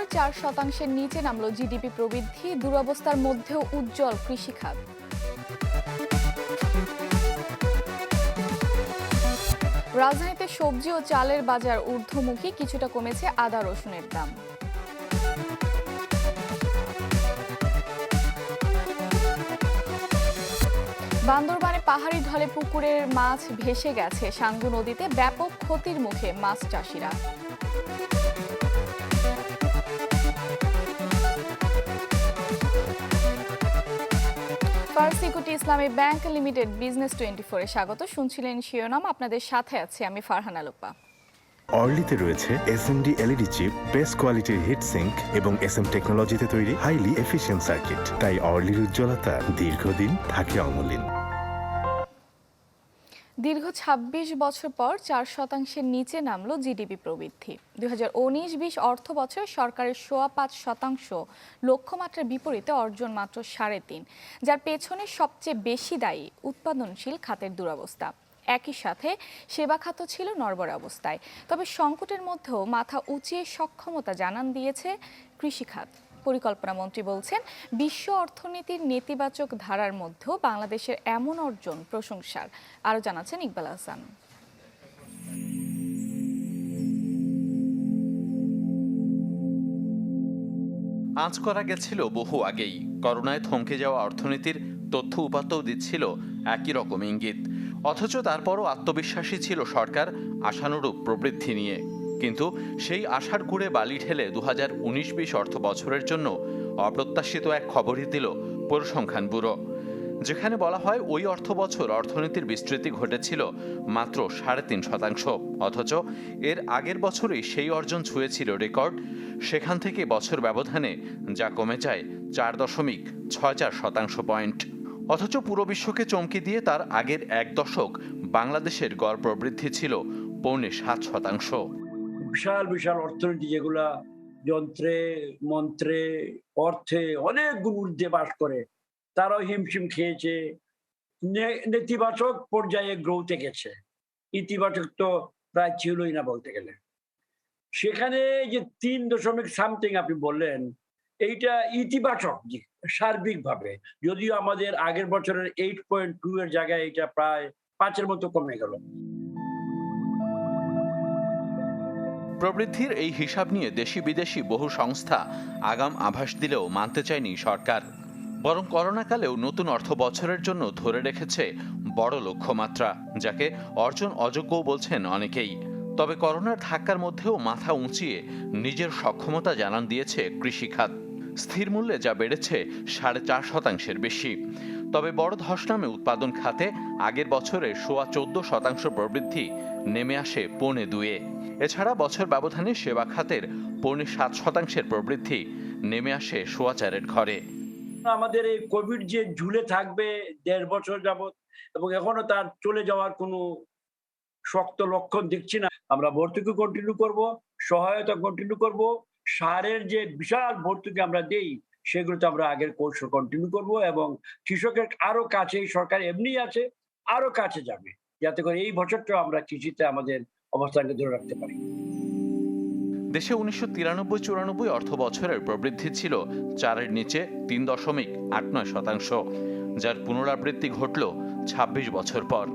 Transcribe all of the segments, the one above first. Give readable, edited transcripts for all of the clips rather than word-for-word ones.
পর 4% নিচে নামল জিডিপি প্রবৃদ্ধি, দুরবস্থার মধ্যেও উজ্জ্বল কৃষিখাত। রাজধানীতে সবজি ও চালের বাজার ঊর্ধ্বমুখী, কিছুটা কমেছে আদা রসুনের দাম। বান্দরবানে পাহাড়ি ঢলে পুকুরের মাছ ভেসে গেছে, সাঙ্গু নদীতে ব্যাপক ক্ষতির মুখে মাছ চাষিরা। ফার্স্ট ইকুইটি ইসলামী ব্যাংক লিমিটেড বিজনেস 24-এ স্বাগত। শুনছিলেন শিরোনাম, আপনাদের সাথে আছি আমি ফারহানা লোপা। অর্লিতে রয়েছে এসএমডি এলইডি চিপ, বেস্ট কোয়ালিটির হিট সিঙ্ক এবং এসএম টেকনোলজিতে তৈরি হাইলি এফিশিয়েন্ট সার্কিট, তাই অর্লির উজ্জ্বলতা দীর্ঘদিন থাকে অমলিন। দীর্ঘ ২৬ বছর পর 4% নিচে নামল জিডিপি প্রবৃদ্ধি। 2019-20 অর্থ বছর সরকারের ৫.৫% লক্ষ্যমাত্রার বিপরীতে অর্জন মাত্র ৩.৫%, যার পেছনে সবচেয়ে বেশি দায়ী উৎপাদনশীল খাতের দুরবস্থা। একই সাথে সেবা খাত ছিল নড়বড়ে অবস্থায়। তবে সংকটের মধ্যেও মাথা উঁচিয়ে সক্ষমতা জানান দিয়েছে কৃষিখাত। পরিকল্পনা মন্ত্রী বলছেন, বিশ্ব অর্থনীতির নেতিবাচক ধারার মধ্যেও বাংলাদেশের এমন অর্জন প্রশংসার। আরও জানাচ্ছেন ইকবাল হাসান। আঁচ করা গেছিল বহু আগেই। করোনায় থমকে যাওয়া অর্থনীতির তথ্য উপাত্তও দিচ্ছিল একই রকম ইঙ্গিত। অথচ তারপরও আত্মবিশ্বাসী ছিল সরকার আশানুরূপ প্রবৃদ্ধি নিয়ে। কিন্তু সেই আশার গুড়ে বালি ঢেলে 2019-20 অর্থ বছরের জন্য অপ্রত্যাশিত এক খবরই দিল পরিসংখ্যান ব্যুরো, যেখানে বলা হয় ওই অর্থ বছর অর্থনীতির বিস্তৃতি ঘটেছিল মাত্র 3.5%। অথচ এর আগের বছরই সেই অর্জন ছুঁয়েছিল রেকর্ড। সেখান থেকে বছর ব্যবধানে যা কমে যায় 4.64% পয়েন্ট। অথচ পুরো বিশ্বকে চমকে দিয়ে তার আগের এক দশক বাংলাদেশের গড় প্রবৃদ্ধি ছিল 6.5%। বিশাল বিশাল অর্থনীতি যেগুলা যন্ত্রে মন্ত্রে অর্থে অনেক গুণ ঊর্ধ্বে বাস করে, তারাও হিমশিম খেয়েছে, নেতিবাচক পর্যায়ে গ্রোথে গেছে। ইতিবাচক তো প্রায় ছিলই না বলতে গেলে। সেখানে যে 3.something আপনি বললেন, এইটা ইতিবাচক সার্বিকভাবে, যদিও আমাদের আগের বছরের 8.2 এর জায়গায় এটা প্রায় 5-এর মতো কমে গেল। প্রবৃদ্ধির এই হিসাব নিয়ে দেশি বিদেশি বহু সংস্থা আগাম আভাস দিলেও মানতে চায়নি সরকার। বরং করোনাকালেও নতুন অর্থ বছরের জন্য ধরে রেখেছে বড় লক্ষ্যমাত্রা, যাকে অর্জন অযোগ্যও বলছেন অনেকেই। তবে করোনার ধাক্কার মধ্যেও মাথা উঁচিয়ে নিজের সক্ষমতা জানান দিয়েছে কৃষিখাত। স্থির মূল্যে যা বেড়েছে 4.৫%-এর বেশি। তবে বড় ধস নামে উৎপাদন খাতে আগের বছরে 14% প্রবৃদ্ধি নেমে আসে 2.5%। এছাড়া বছর ব্যবধানে সেবা খাতের 7.5% প্রবৃদ্ধি নেমে আসে 4.25-এর ঘরে। আমাদের এই কোভিড যে ঝুলে থাকবে 1.5 বছর যাবত, এবং এখনো তার চলে যাওয়ার কোনো শক্ত লক্ষণ দেখছি না। আমরা ভর্তুকি কন্টিনিউ করব, সহায়তা কন্টিনিউ করব, সারের যে বিশাল ভর্তুকি আমরা দেই সেগুলোতে আমরা আগের কৌশল কন্টিনিউ করব, এবং কৃষকের আরো কাছে সরকার এমনি আছে, আরো কাছে যাবে, যাতে করে এই বছরটা আমরা কৃষিতে আমাদের অবস্থানকে ধরে রাখতে পারি। দেশে 1993-94 অর্থ বছরের প্রবৃদ্ধি ছিল 4-এর নিচে 3.89%, যার পুনরাবৃত্তি ঘটল 26 বছর পর।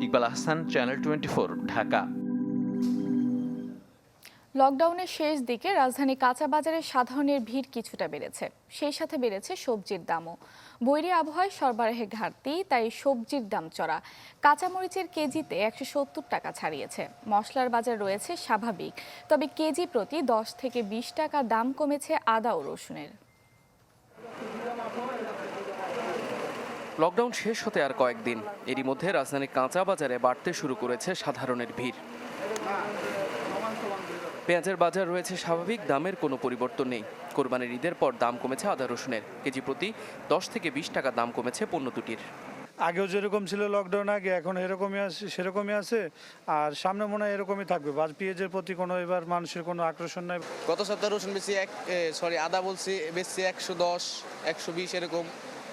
ইকবাল হাসান, চ্যানেল 24, ঢাকা। লকডাউনের শেষ দিকে রাজধানী কাঁচা বাজারে সাধারণের ভিড় কিছুটা বেড়েছে, সেই সাথে বেড়েছে সবজির দামও। বৈরী আবহাওয়ায় সরবরাহে ঘাটতি, তাই সবজির দাম চড়া। কাঁচামরিচের কেজিতে 170 টাকা ছাড়িয়েছে। মশলার বাজার রয়েছে স্বাভাবিক, তবে কেজি প্রতি 10 থেকে 20 টাকা দাম কমেছে আদা ও রসুনের। লকডাউন শেষ হতে আর কয়েকদিন, এরই মধ্যে রাজধানীর কাঁচা বাজারে বাড়তে শুরু করেছে সাধারণের ভিড়। পেঁয়াজের বাজার রয়েছে স্বাভাবিক, দামের কোনো পরিবর্তন নেই। কোরবানির ঈদের পর দাম কমেছে আদা রসুনের, কেজি প্রতি 10 থেকে 20 টাকা দাম কমেছে পণ্য দুটির। আগেও যেরকম ছিল লকডাউন আগে, এখন এরকমই আছে, সেরকমই আছে, আর সামনে মনে হয় এরকমই থাকবে। পেঁয়াজের প্রতি কোনো এবার মানুষের কোনো আকর্ষণ নাই। গত সপ্তাহে রসুন বেশি আদা বলছি বেশি 110, 120 এরকম,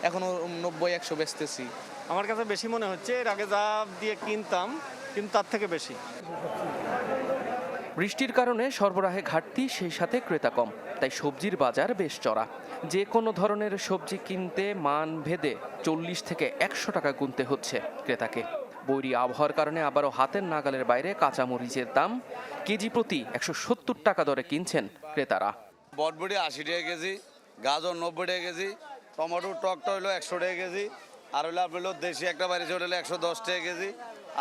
এখনো 90-100 বেচতেছি। আমার কাছে বেশি মনে হচ্ছে, এর আগে যা দিয়ে কিনতাম কিন্তু তার থেকে বেশি। বৃষ্টির কারণে সরবরাহে ঘাটতি, সেই সাথে ক্রেতা কম, তাই সবজির বাজার বেশ চড়া। যে কোনো ধরনের সবজি কিনতে মান ভেদে 40 থেকে 100 টাকা গুনতে হচ্ছে ক্রেতাকে। বৈরী আবহাওয়ার কারণে আবারও হাতের নাগালের বাইরে কাঁচামরিচের দাম কেজি প্রতি 170 টাকা দরে কিনছেন ক্রেতারা। বটবটি 80 টাকা কেজি, গাজর 90 টাকা কেজি, টমেটো টকটা হলো 100 টাকা কেজি, আর হলো আপনার হলো দেশি একটা বাইরে হলো 110 টাকা কেজি,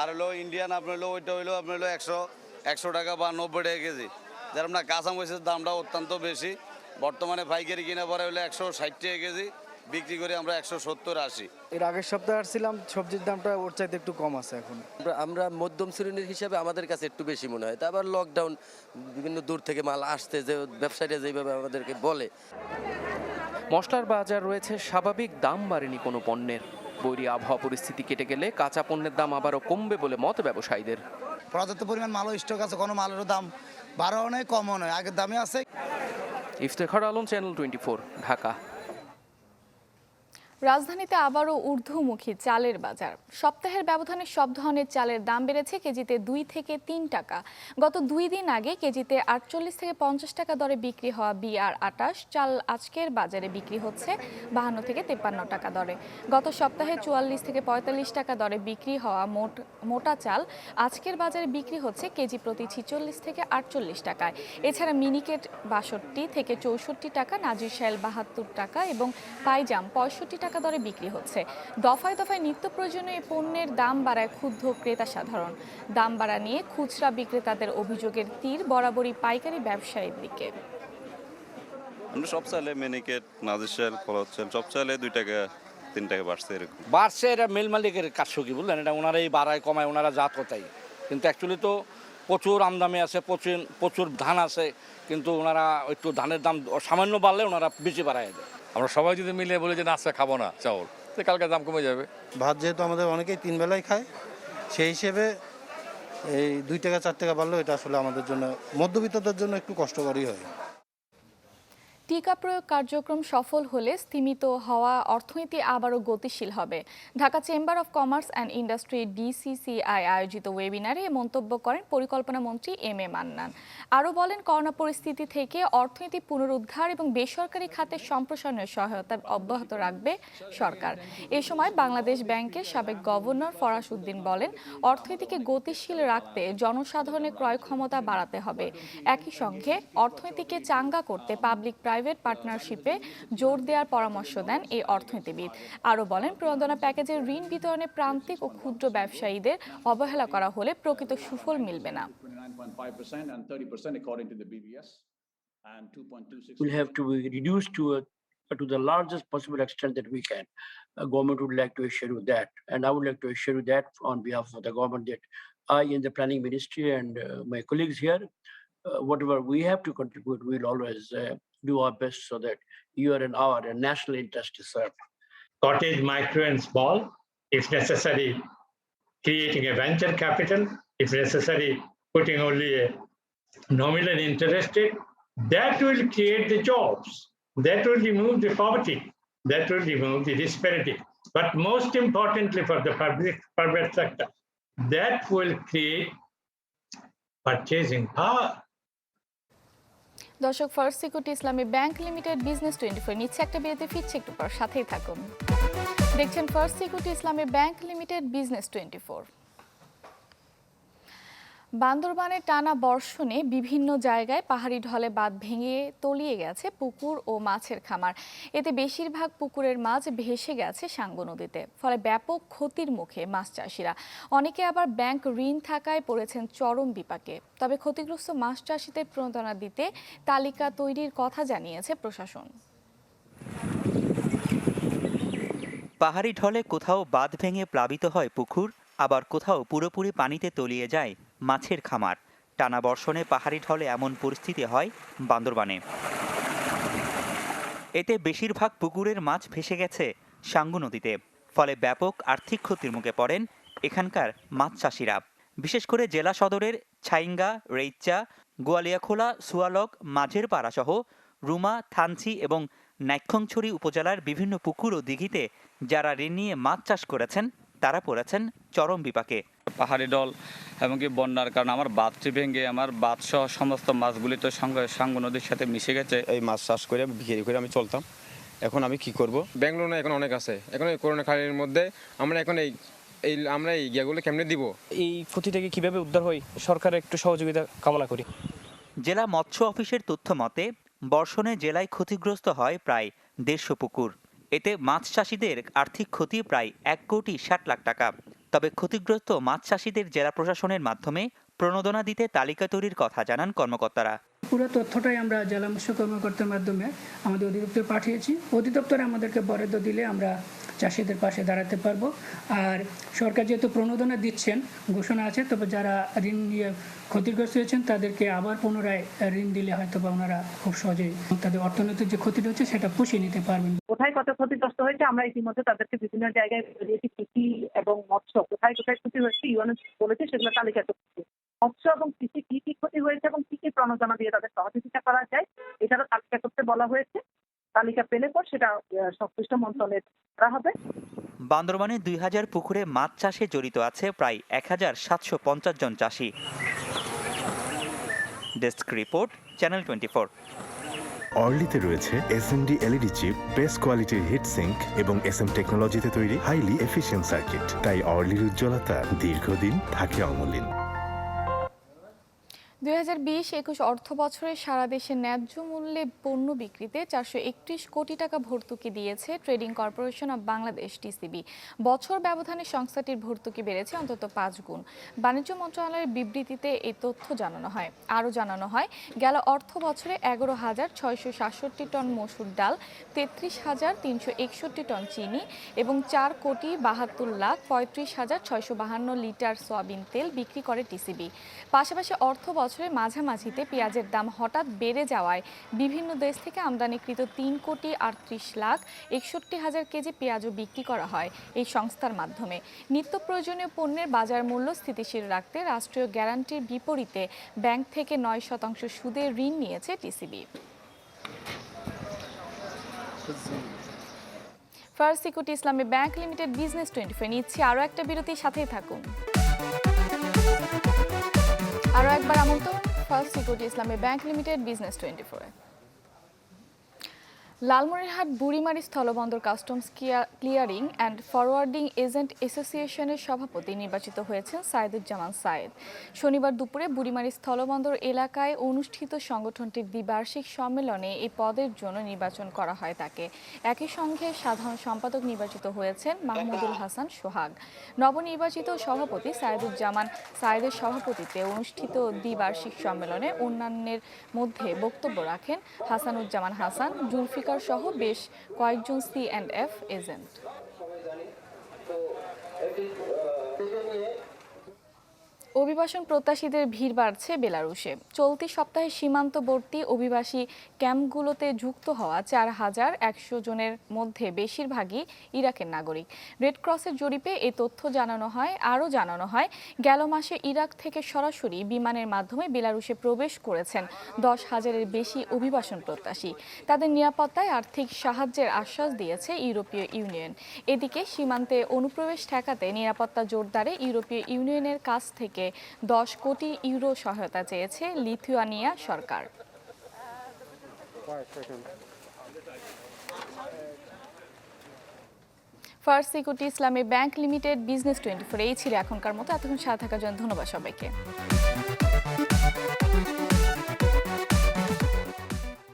আর হলো ইন্ডিয়ান আপনার হলো ওইটা হলো আপনার হলো 100 টাকা বা 90 টাকা কেজি। যার আপনার কাঁচামরিচের দামটা অত্যন্ত বেশি, বর্তমানে পাইকারি কিনা পরে হলো 160 টাকা কেজি, বিক্রি করে আমরা 170-80। এর আগের সপ্তাহে আসছিলাম, সবজির দামটা ওর চাইতে একটু কম আছে এখন। আমরা মধ্যম শ্রেণীর হিসাবে আমাদের কাছে একটু বেশি মনে হয়। তারপর লকডাউন, বিভিন্ন দূর থেকে মাল আসতে, যে ব্যবসায়ীরা যেভাবে আমাদেরকে বলে। মশলার বাজার রয়েছে স্বাভাবিক, দাম বাড়েনি কোনো পণ্যের। বৈরী আবহাওয়া পরিস্থিতি কেটে গেলে কাঁচা পণ্যের দাম আবারও কমবে বলে মত ব্যবসায়ীদের। পর্যাপ্ত পরিমাণ মালও স্টক আছে, কোনো মালেরও দাম বাড়াও নয় কমও নয়, আগের দামে আছে। ইফতেখার আলম, চ্যানেল 24, ঢাকা। রাজধানীতে আবারও ঊর্ধ্বমুখী চালের বাজার। সপ্তাহের ব্যবধানে সব ধরনের চালের দাম বেড়েছে কেজিতে 2 থেকে 3 টাকা। গত 2 দিন আগে কেজিতে 48 থেকে 50 টাকা দরে বিক্রি হওয়া BR28 চাল আজকের বাজারে বিক্রি হচ্ছে 52 থেকে 53 টাকা দরে। গত সপ্তাহে 44 থেকে 45 টাকা দরে বিক্রি হওয়া মোটা চাল আজকের বাজারে বিক্রি হচ্ছে কেজি প্রতি 46 থেকে 48 টাকায়। এছাড়া মিনিকেট 62 থেকে 64 টাকা, নাজিরশাইল 72 টাকা এবং পাইজাম 65 টাকা দরে বিক্রি হচ্ছে। দফায় দফায় নিত্য প্রয়োজনীয় পণ্যের দাম বাড়ায় ক্ষুব্ধ ক্রেতা সাধারণ। দাম বাড়া নিয়ে খুচরা বিক্রেতাদের অভিযোগের তীর বরাবরই পাইকারি ব্যবসায়ীর দিকে। আমরা সব চাইলে মিনিকেট, নাজিরশাইল, কলাচাল সব চাইলে 2 টাকা 3 টাকা বাড়ছে। এরকম বাড়ছে, এটা মেল মালিকের কাজ কি বুঝলেন, এটা ওনারাই বাড়ায় কমায়, ওনারা জাত কথাই। কিন্তু অ্যাকচুয়ালি তো প্রচুর আমদানি আছে, প্রচুর ধান আছে, কিন্তু ওনারা একটু ধানের দাম সামান্য বাড়লে ওনারা বেশি বাড়ায় দেয়। আমরা সবাই যদি মিলে বলি যে না আজকে খাবো না চাউল, তো কালকে দাম কমে যাবে। ভাত যেহেতু আমাদের অনেকেই 3 বেলায় খায়, সেই হিসেবে এই 2 টাকা 4 টাকা বাড়লেও এটা আসলে আমাদের জন্য, মধ্যবিত্তদের জন্য একটু কষ্টকরই হয়। টিকা প্রয়োগ কার্যক্রম সফল হলে স্তিমিত হওয়া অর্থনীতি আবারও গতিশীল হবে। Dhaka chamber of commerce and industry DCCI আয়োজিত ওয়েবিনারে এ মন্তব্য করেন পরিকল্পনা মন্ত্রী M.A. মান্নান। আরও বলেন, করোনা পরিস্থিতি থেকে অর্থনীতি পুনরুদ্ধার এবং বেসরকারি খাতের সম্প্রসারণের সহায়তা অব্যাহত রাখবে সরকার। এ সময় বাংলাদেশ ব্যাংকের সাবেক গভর্নর ফরাস উদ্দিন বলেন, অর্থনীতিকে গতিশীল রাখতে জনসাধারণের ক্রয় ক্ষমতা বাড়াতে হবে। একই সঙ্গে অর্থনীতিকে চাঙ্গা করতে পাবলিক প্রাইভেট পার্টনারশিপে জোর দেওয়ার পরামর্শ দেন এই অর্থনীতিবিদ। আরও বলেন, প্রণোদনা প্যাকেজের ঋণ বিতরণে প্রান্তিক ও ক্ষুদ্র ব্যবসায়ীদের অবহেলা করা হলে প্রকৃত সুফল মিলবে না। Will have to be reduced to the largest possible extent that we can. Government would like to assure you that, and I would like to assure you that on behalf of the government, that I in the planning ministry and my colleagues here, whatever we have to contribute, we'll always do our best so that your and our national interest is served. Cottage, micro and small, if necessary, creating a venture capital, if necessary, putting only a nominal interest rate, that will create the jobs, that will remove the poverty, that will remove the disparity. But most importantly for the private sector, that will create purchasing power. দর্শক, first security Islami bank limited business 24 নিচ্ছে একটা বিরতি, ফিরছে একটু পর, সাথেই থাকুন। দেখছেন first security Islami bank limited business 24। বান্দরবানের টানা বর্ষণে বিভিন্ন জায়গায় পাহাড়ি ঢলে বাঁধ ভেঙে তলিয়ে গেছে পুকুর ও মাছের খামার। এতে বেশিরভাগ পুকুরের মাছ ভেসে গেছে সাঙ্গু নদীতে। ফলে ব্যাপক ক্ষতির মুখে মাছ চাষিরা। অনেকে আবার ব্যাংক ঋণ থাকায় পড়েছেন চরম বিপাকে। তবে ক্ষতিগ্রস্ত মাছ চাষিদের প্রণোদনা দিতে তালিকা তৈরির কথা জানিয়েছে প্রশাসন। পাহাড়ি ঢলে কোথাও বাঁধ ভেঙে প্লাবিত হয় পুকুর, আবার কোথাও পুরোপুরি পানিতে তলিয়ে যায় মাছের খামার। টানা বর্ষণে পাহাড়ি ঢলে এমন পরিস্থিতি হয় বান্দরবানে। এতে বেশিরভাগ পুকুরের মাছ ভেসে গেছে সাঙ্গু নদীতে। ফলে ব্যাপক আর্থিক ক্ষতির মুখে পড়েন এখানকার মাছ চাষিরা। বিশেষ করে জেলা সদরের ছাইঙ্গা, রেইচা, গোয়ালিয়াখোলা, সুয়ালক, মাঝের পাড়াসহ রুমা, থানচি এবং নাইক্ষংছড়ি উপজেলার বিভিন্ন পুকুর ও দিঘিতে যারা ঋণ নিয়ে মাছ চাষ করেছেন তারা পড়েছেন চরম বিপাকে। পাহাড়ি ডল এমনকি বন্যার কারণে আমার বাঁধটি ভেঙে আমার বাঁধসহ সমস্ত মাছগুলি তো সাঙ্গু নদীর সাথে মিশে গেছে। এই মাছ চাষ করে বিক্রি করে আমি চলতাম, এখন আমি কি করব? ব্যাঙ্গালোর এখন অনেক আছে, এখন এই করোনা কালের মধ্যে আমরা এখন আমরা এই গিয়াগুলো কেমনে দিব? এই ক্ষতি থেকে কিভাবে উদ্ধার হই সরকারের একটু সহযোগিতা কামনা করি। জেলা মৎস্য অফিসের তথ্য মতে বর্ষণে জেলায় ক্ষতিগ্রস্ত হয় প্রায় 150 পুকুর। এতে মাছ চাষিদের আর্থিক ক্ষতি প্রায় 1,60,00,000 টাকা। তবে ক্ষতিগ্রস্ত মাছ চাষিদের জেলা প্রশাসনের মাধ্যমে প্রণোদনা দিতে তালিকা তৈরির কথা জানান কর্মকর্তারা। পুরো তথ্যটাই আমরা জেলা মৎস্য কর্মকর্তার মাধ্যমে আমাদের অধিদপ্তরে পাঠিয়েছি। অধিদপ্তরে আমাদেরকে বরাদ্দ দিলে আমরা চাষিদের পাশে দাঁড়াতে পারবো। আর সরকার যেহেতু প্রণোদনা দিচ্ছেন, ঘোষণা আছে, তবে যারা ঋণ নিয়ে ক্ষতিগ্রস্ত হয়েছেন তাদেরকে আবার পুনরায় ঋণ দিলে হয়তো বা ওনারা খুব সহজেই তাদের অর্থনৈতিক যে ক্ষতিটা হচ্ছে সেটা পুষিয়ে নিতে পারবেন। কোথায় কত ক্ষতিগ্রস্ত হয়েছে আমরা ইতিমধ্যে তাদেরকে বিভিন্ন জায়গায় বলিয়েছি, কৃষি এবং মৎস্য কোথায় কোথায় ক্ষতি হয়েছে ইউএনএস বলেছে সেগুলো তালিকা করছি। মৎস্য এবং কৃষি কি কি ক্ষতি হয়েছে এবং কি কি প্রণোদনা দিয়ে তাদের সহযোগিতা করা যায় এটারও তালিকা করতে বলা হয়েছে। তালিকা পেলে পর সেটা সংশ্লিষ্ট মন্ত্রণালয়ে করা হবে। বান্দরবানে 2000 পুকুরে মাছ চাষে জড়িত আছে প্রায় 1750 জন চাষি। Desk report, channel 24। অর্লিতে রয়েছে SMD LED চিপ, বেস্ট কোয়ালিটির হিট সিঙ্ক এবং SM টেকনোলজিতে তৈরি হাইলি এফিশিয়েন্ট সার্কিট। তাই অর্লির উজ্জ্বলতা দীর্ঘদিন থাকে অমলিন। 2020-21 অর্থ বছরে সারা দেশে ন্যায্য মূল্যে পণ্য বিক্রিতে 431 কোটি টাকা ভর্তুকি দিয়েছে trading corporation of Bangladesh TCB। বছর ব্যবধানে সংস্থাটির ভর্তুকি বেড়েছে অন্তত 5 গুণ। বাণিজ্য মন্ত্রণালয়ের বিবৃতিতে এই তথ্য জানানো হয়। আরও জানানো হয়, গেল অর্থ বছরে 11,667 টন মসুর ডাল, 33,361 টন চিনি এবং 4,72,35,652 লিটার সয়াবিন তেল বিক্রি করে TCB। পাশাপাশি অর্থ বছরে মাঝামাঝিতে পেঁয়াজের দাম হঠাৎ বেড়ে যাওয়ায় বিভিন্ন দেশ থেকে আমদানিকৃত 3,38,61,000 কেজি পেঁয়াজও বিক্রি করা হয় এই সংস্থার মাধ্যমে। নিত্য প্রয়োজনীয় পণ্যের বাজার মূল্য স্থিতিশীল রাখতে রাষ্ট্রীয় গ্যারান্টির বিপরীতে ব্যাংক থেকে 9% সুদে ঋণ নিয়েছে TCB। First security Islami bank limited business 24 নিচ্ছে আরও একটা বিরতির সাথেই থাকুন। আরও একবার আমন্ত্রণ first security Islami bank limited business 24-এ। লালমনিরহাট বুড়িমারি স্থলবন্দর customs clearing and forwarding agent অ্যাসোসিয়েশনের সভাপতি নির্বাচিত হয়েছেন সাইদুজ্জামান সায়েদ। শনিবার দুপুরে বুড়িমারি স্থলবন্দর এলাকায় অনুষ্ঠিত সংগঠনটির দ্বিবার্ষিক সম্মেলনে এই পদের জন্য নির্বাচন করা হয় তাকে। একই সঙ্গে সাধারণ সম্পাদক নির্বাচিত হয়েছেন মাহমুদুল হাসান সোহাগ। নবনির্বাচিত সভাপতি সাইদুজ্জামান সায়েদের সভাপতিত্বে অনুষ্ঠিত দ্বিবার্ষিক সম্মেলনে অন্যান্যের মধ্যে বক্তব্য রাখেন হাসানুজ্জামান হাসান, জুলফিকার সহ বেশ কয়েকজন C&F এজেন্ট। অভিবাসন প্রত্যাশীদের ভিড় বাড়ছে বেলারুশে। চলতি সপ্তাহে সীমান্তবর্তী অভিবাসী ক্যাম্পগুলোতে যুক্ত হওয়া 4,100 জনের মধ্যে বেশিরভাগই ইরাকের নাগরিক। রেড ক্রসের জরিপে এই তথ্য আরও জানানো হয়, গেল মাসে ইরাক থেকে সরাসরি বিমানের মাধ্যমে বেলারুশে প্রবেশ করেছেন 10,000-এর বেশি অভিবাসন প্রত্যাশী। তাদের নিরাপত্তায় আর্থিক সাহায্যের আশ্বাস দিয়েছে ইউরোপীয় ইউনিয়ন। এদিকে সীমান্তে অনুপ্রবেশ ঠেকাতে নিরাপত্তা জোরদারে ইউরোপীয় ইউনিয়নের কাছ থেকে 10 কোটি ইউরো সহায়তা চেয়েছে লিথুয়ানিয়া সরকার। First security Islami bank limited business 24 এই ছিল এখনকার মতো। এতক্ষণ সাথে থাকার জন্য ধন্যবাদ সবাইকে।